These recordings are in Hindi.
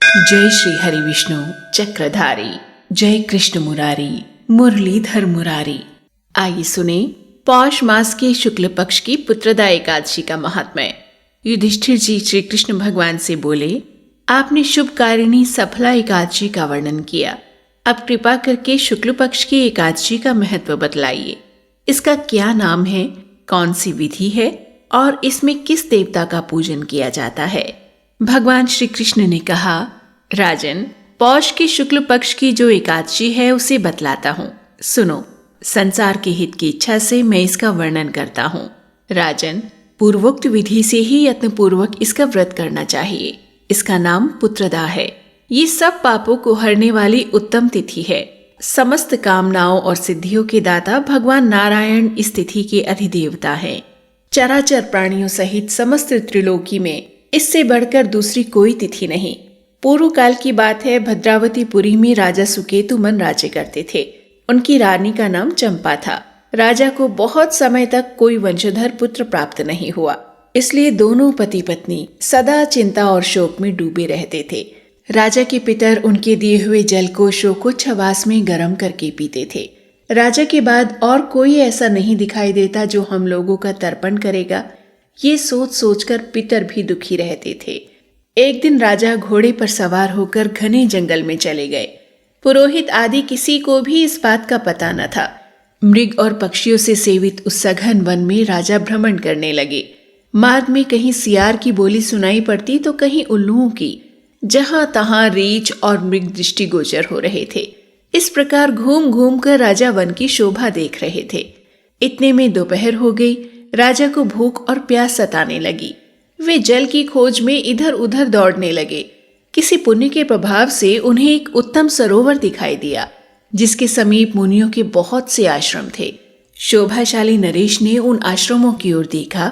जय श्री हरि विष्णु चक्रधारी, जय कृष्ण मुरारी मुरलीधर मुरारी। आइए सुने पौष मास के शुक्ल पक्ष की पुत्रदा एकादशी का महात्म्य। युधिष्ठिर जी श्री कृष्ण भगवान से बोले, आपने शुभकारिणी सफला एकादशी का वर्णन किया। अब कृपा करके शुक्ल पक्ष की एकादशी का महत्व बतलाइए। इसका क्या नाम है, कौन सी विधि है और इसमें किस देवता का पूजन किया जाता है। भगवान श्री कृष्ण ने कहा, राजन, पौष के शुक्ल पक्ष की जो एकादशी है उसे बतलाता हूँ, सुनो। संसार के हित की इच्छा से मैं इसका वर्णन करता हूँ। राजन, पूर्वोक्त विधि से ही यत्नपूर्वक इसका व्रत करना चाहिए। इसका नाम पुत्रदा है। ये सब पापों को हरने वाली उत्तम तिथि है। समस्त कामनाओं और सिद्धियों के दाता भगवान नारायण इस तिथि के अधिदेवता हैं। चराचर प्राणियों सहित समस्त त्रिलोकी में इससे बढ़कर दूसरी कोई तिथि नहीं। पूर्व काल की बात है, भद्रावतीपुरी में राजा सुकेतुमन राज्य करते थे। उनकी रानी का नाम चंपा था। राजा को बहुत समय तक कोई वंशधर पुत्र प्राप्त नहीं हुआ, इसलिए दोनों पति पत्नी सदा चिंता और शोक में डूबे रहते थे। राजा के पितर उनके दिए हुए जल को शोकोच्छ्वास में गर्म करके पीते थे। राजा के बाद और कोई ऐसा नहीं दिखाई देता जो हम लोगों का तर्पण करेगा। ये सोच सोचकर पितर भी दुखी रहते थे। एक दिन राजा घोड़े पर सवार होकर घने जंगल में चले गए। पुरोहित आदि किसी को भी इस बात का पता न था। मृग और पक्षियों से सेवित उस सघन वन में राजा भ्रमण करने लगे। मार्ग में कहीं सियार की बोली सुनाई पड़ती तो कहीं उल्लुओं की। जहां तहां रीछ और मृग दृष्टिगोचर हो रहे थे। इस प्रकार घूम घूम कर राजा वन की शोभा देख रहे थे। इतने में दोपहर हो गई। राजा को भूख और प्यास सताने लगी। वे जल की खोज में इधर उधर दौड़ने लगे। किसी पुण्य के प्रभाव से उन्हें एक उत्तम सरोवर दिखाई दिया, जिसके समीप मुनियों के बहुत से आश्रम थे। शोभाशाली नरेश ने उन आश्रमों की ओर देखा।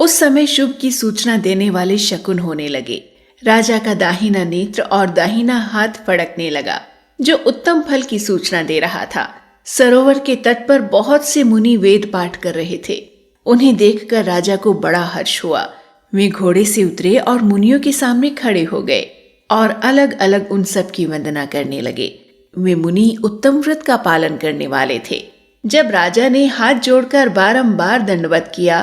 उस समय शुभ की सूचना देने वाले शकुन होने लगे। राजा का दाहिना नेत्र और दाहिना हाथ फड़कने लगा, जो उत्तम फल की सूचना दे रहा था। सरोवर के तट पर बहुत से मुनि वेद पाठ कर रहे थे। उन्हें देखकर राजा को बड़ा हर्ष हुआ। वे घोड़े से उतरे और मुनियों के सामने खड़े हो गए और अलग अलग उन सब की वंदना करने लगे। वे मुनि उत्तम व्रत का पालन करने वाले थे। जब राजा ने हाथ जोड़कर बारंबार दंडवत किया,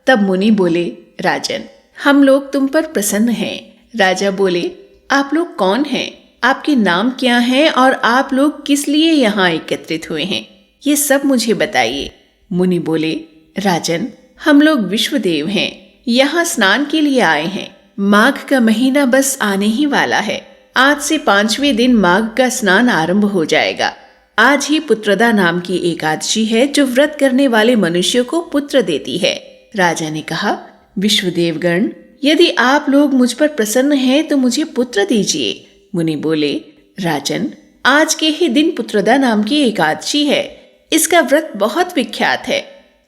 तब मुनि बोले, राजन, हम लोग तुम पर प्रसन्न हैं। राजा बोले, आप लोग कौन हैं? आपके नाम क्या हैं और आप लोग किस लिए यहाँ एकत्रित हुए हैं? ये सब मुझे बताइए। मुनि बोले, राजन, हम लोग विश्वदेव हैं। यहाँ स्नान के लिए आए हैं। माघ का महीना बस आने ही वाला है। आज से 5वें दिन माघ का स्नान आरंभ हो जाएगा। आज ही पुत्रदा नाम की एकादशी है, जो व्रत करने वाले मनुष्यों को पुत्र देती है। राजा ने कहा, विश्वदेवगण, यदि आप लोग मुझ पर प्रसन्न हैं तो मुझे पुत्र दीजिए। मुनि बोले, राजन, आज के ही दिन पुत्रदा नाम की एकादशी है। इसका व्रत बहुत विख्यात है।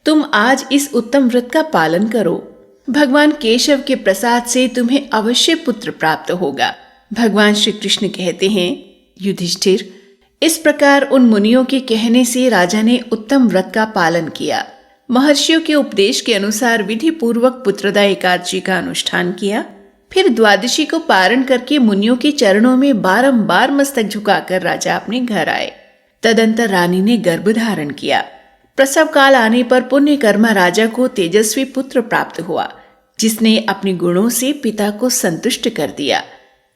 तुम आज इस उत्तम व्रत का पालन करो। भगवान केशव के प्रसाद से तुम्हें अवश्य पुत्र प्राप्त होगा। भगवान श्री कृष्ण कहते हैं, युधिष्ठिर, इस प्रकार उन मुनियों के कहने से राजा ने उत्तम व्रत का पालन किया। महर्षियों के उपदेश के अनुसार विधि पूर्वक पुत्रदा एकादशी का अनुष्ठान किया। फिर द्वादशी को पारण करके मुनियों के चरणों में बारंबार मस्तक झुकाकर राजा अपने घर आए। तदंतर रानी ने गर्भ धारण किया। प्रसव काल आने पर पुण्य कर्मा राजा को तेजस्वी पुत्र प्राप्त हुआ, जिसने अपने गुणों से पिता को संतुष्ट कर दिया।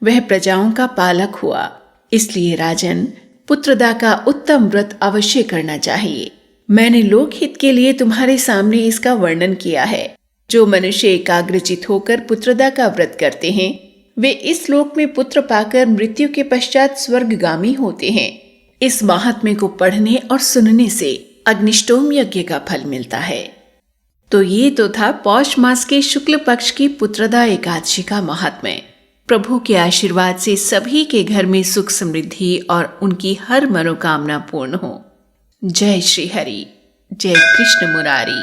वह प्रजाओं का पालक हुआ। इसलिए राजन, पुत्रदा का उत्तम व्रत अवश्य करना चाहिए। मैंने लोकहित के लिए तुम्हारे सामने इसका वर्णन किया है। जो मनुष्य एकाग्रचित होकर पुत्रदा का व्रत करते हैं, वे इस लोक में पुत्र पाकर मृत्यु के पश्चात स्वर्गगामी होते हैं। इस महात्म्य को पढ़ने और सुनने से अग्निष्टोम यज्ञ का फल मिलता है। तो ये तो था पौष मास के शुक्ल पक्ष की पुत्रदा एकादशी का महात्म्य। प्रभु के आशीर्वाद से सभी के घर में सुख समृद्धि और उनकी हर मनोकामना पूर्ण हो। जय श्री हरि, जय कृष्ण मुरारी।